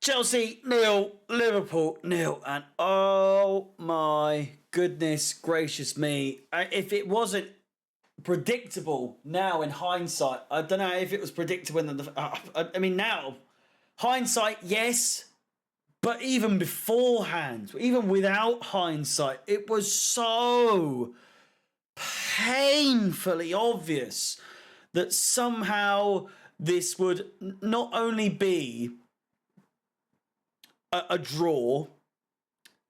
Chelsea 0, Liverpool 0, and oh my goodness gracious me. If it wasn't predictable now in hindsight, I don't know if it was predictable in I mean, now, hindsight, yes, but even beforehand, even without hindsight, it was so painfully obvious that somehow this would not only be a draw,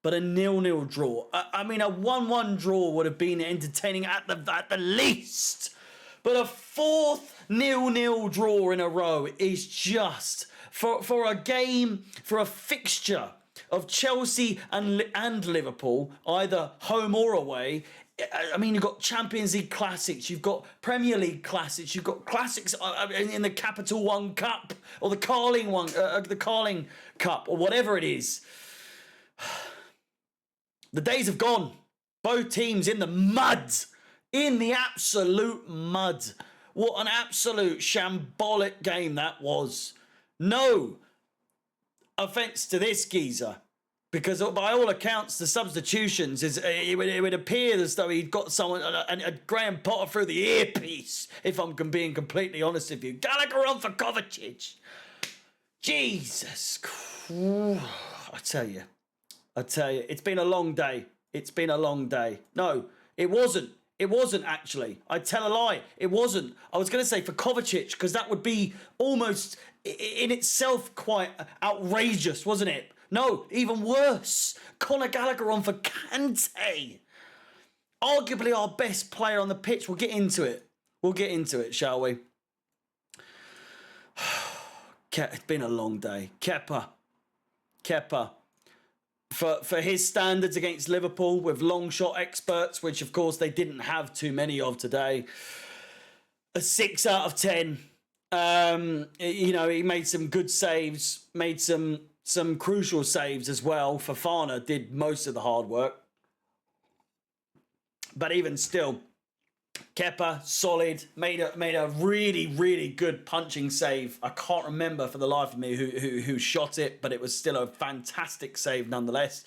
but a 0-0 draw. I mean, a 1-1 draw would have been entertaining at the least. But a fourth 0-0 draw in a row is just, for a game, for a fixture of Chelsea and Liverpool, either home or away. I mean, you've got Champions League classics, you've got Premier League classics, you've got classics in the Capital One Cup or the Carling Cup or whatever it is. The days have gone. Both teams in the mud, in the absolute mud. What an absolute shambolic game that was. No offence to this geezer, because by all accounts, the substitutions, it would appear as though he'd got someone, a Graham Potter through the earpiece, if I'm being completely honest with you. Gallagher on for Kovacic. Jesus Christ. I tell you, it's been a long day. It's been a long day. No, it wasn't. It wasn't actually. I tell a lie. It wasn't. I was going to say for Kovacic, because that would be almost in itself quite outrageous, wasn't it? No, even worse. Conor Gallagher on for Kante. Arguably our best player on the pitch. We'll get into it. Shall we? It's been a long day. Kepa. For his standards against Liverpool with long shot experts, which of course they didn't have too many of today, a 6 out of 10. He made some good saves, made some crucial saves as well. Fofana did most of the hard work. But even still, Kepa, solid, made a really, really good punching save. I can't remember for the life of me who shot it, but it was still a fantastic save nonetheless.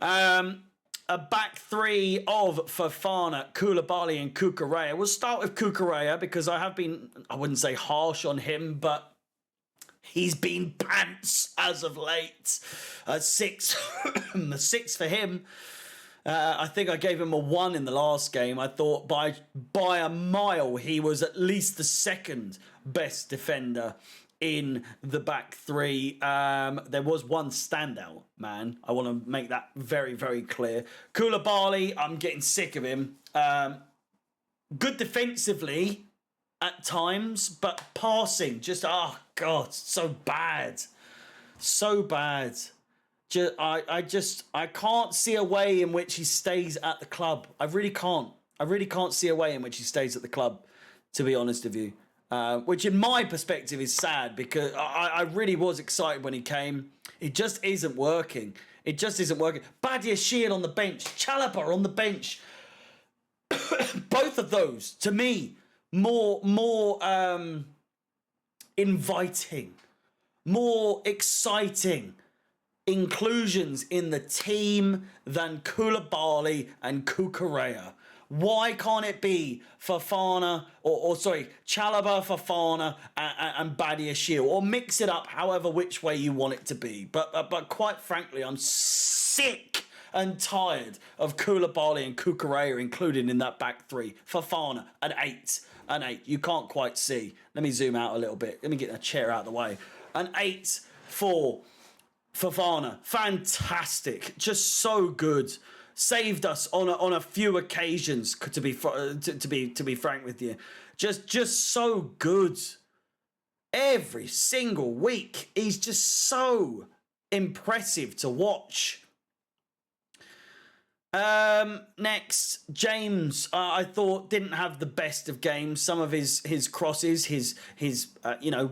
A back three of Fofana, Koulibaly and Cucurella. We'll start with Cucurella because I wouldn't say harsh on him, but he's been pants as of late. A 6 for him. I think I gave him a 1 in the last game. I thought by a mile he was at least the second best defender in the back three. There was one standout, man. I want to make that very, very clear. Koulibaly, I'm getting sick of him. Good defensively at times, but passing, just, oh God, so bad. So bad. I can't see a way in which he stays at the club. I really can't see a way in which he stays at the club, to be honest with you. Which in my perspective is sad because I really was excited when he came. It just isn't working. Badiashile on the bench, Chalobah on the bench. Both of those, to me, more inviting, more exciting inclusions in the team than Koulibaly and Cucurella. Why can't it be Fofana, Chalobah, Fofana, and Badiashile, or mix it up however which way you want it to be? But quite frankly, I'm sick and tired of Koulibaly and Cucurella included in that back three. Fofana, an 8. You can't quite see. Let me zoom out a little bit. Let me get a chair out of the way. An 8 for Fofana, fantastic, just so good. Saved us on a few occasions. To be frank with you, just so good. Every single week, he's just so impressive to watch. Next, James, I thought didn't have the best of games. Some of his crosses, his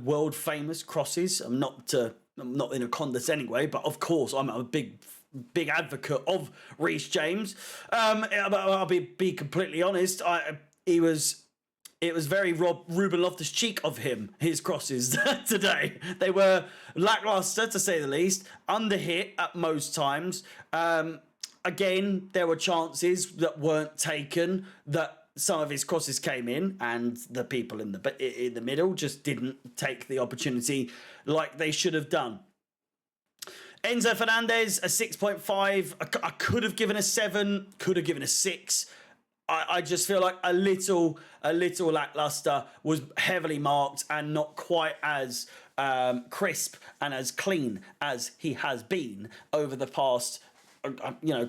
world famous crosses. I'm not in a condescending way, but of course I'm a big advocate of Reece James. I'll be completely honest. He was it was very Ruben Loftus-Cheek of him, his crosses today. They were lackluster, to say the least, under-hit at most times. Again, there were chances that weren't taken, that some of his crosses came in, and the people in the middle just didn't take the opportunity like they should have done. Enzo Fernandez, a 6.5. I could have given a 7, could have given a 6. I just feel like a little lackluster, was heavily marked and not quite as crisp and as clean as he has been over the past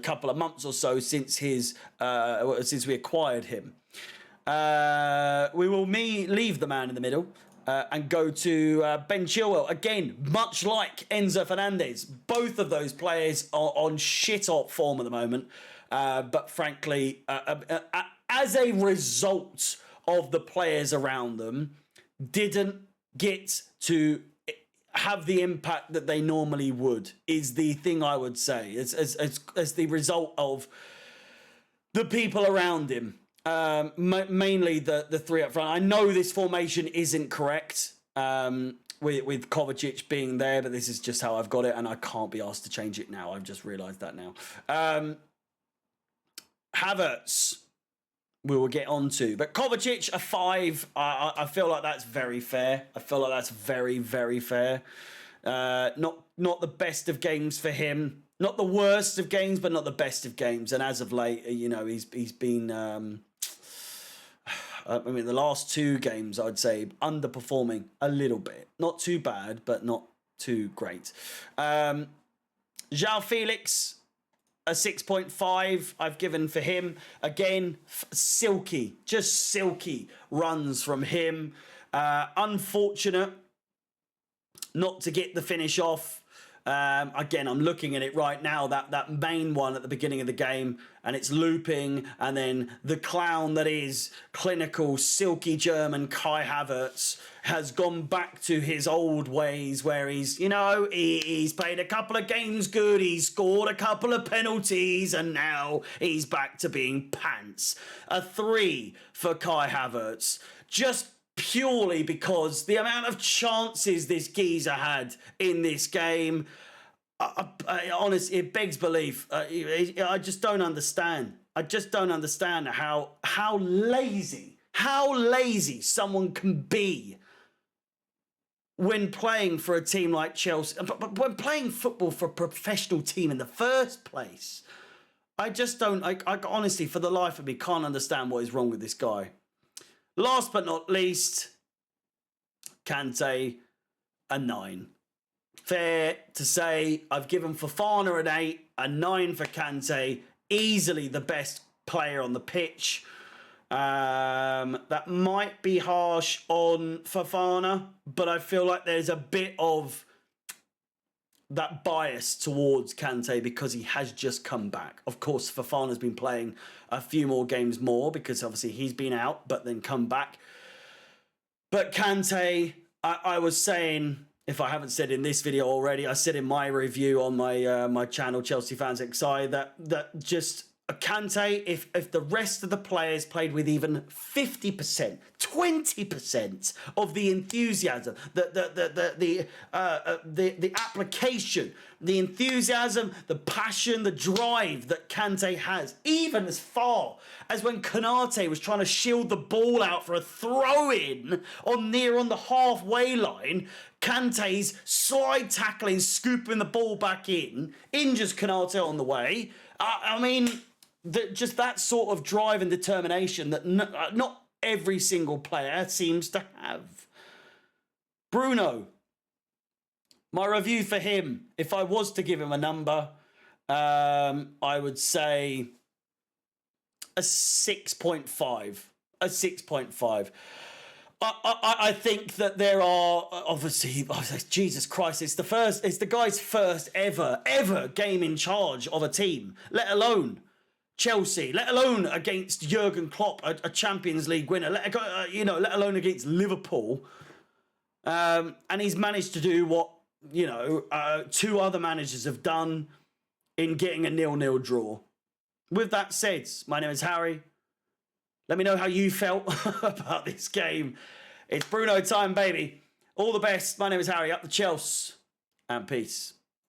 couple of months or so since since we acquired him. We will leave the man in the middle and go to Ben Chilwell. Again, much like Enzo Fernandez, both of those players are on shit-hot form at the moment. But frankly, as a result of the players around them, didn't get to have the impact that they normally would, is the thing I would say. As the result of the people around him, mainly the three up front. I know this formation isn't correct, with Kovacic being there, but this is just how I've got it, and I can't be asked to change it now. I've just realised that now. Havertz, we will get on to. But Kovacic, a 5. I feel like that's very fair. I feel like that's very, very fair. Not the best of games for him. Not the worst of games, but not the best of games. And as of late, he's been... the last 2 games, I'd say, underperforming a little bit. Not too bad, but not too great. João Felix... a 6.5 I've given for him. Again, silky runs from him. Unfortunate not to get the finish off. Again, I'm looking at it right now, that main one at the beginning of the game, and it's looping, and then the clown that is clinical, silky German Kai Havertz has gone back to his old ways where he's played a couple of games good, he's scored a couple of penalties, and now he's back to being pants. A 3 for Kai Havertz. Just purely because the amount of chances this geezer had in this game, honestly, it begs belief. I just don't understand. I just don't understand how lazy someone can be when playing for a team like Chelsea, but when playing football for a professional team in the first place. I just don't. I honestly, for the life of me, can't understand what is wrong with this guy. Last but not least, Kante, a 9. Fair to say, I've given Fofana an 8, a 9 for Kante, easily the best player on the pitch. That might be harsh on Fofana, but I feel like there's a bit of that bias towards Kante because he has just come back. Of course, Fofana's been playing a few more games more because obviously he's been out, but then come back. But Kante, I was saying, if I haven't said in this video already, I said in my review on my channel, Chelsea Fans XI, that just Kante, if the rest of the players played with even 50%, 20% of the enthusiasm, the application, the enthusiasm, the passion, the drive that Kante has, even as far as when Konate was trying to shield the ball out for a throw-in on the halfway line, Kante's slide tackling, scooping the ball back in, injures Konate on the way. I mean, just that sort of drive and determination that not every single player seems to have. Bruno, my review for him, if I was to give him a number, I would say a 6.5. A 6.5. I think that there are obviously, Jesus Christ, it's the guy's first ever game in charge of a team, let alone Chelsea, let alone against Jurgen Klopp, a Champions League winner, let alone against Liverpool. And he's managed to do what, 2 other managers have done in getting a 0-0 draw. With that said, my name is Harry. Let me know how you felt about this game. It's Bruno time, baby. All the best. My name is Harry. Up the Chelsea. And peace.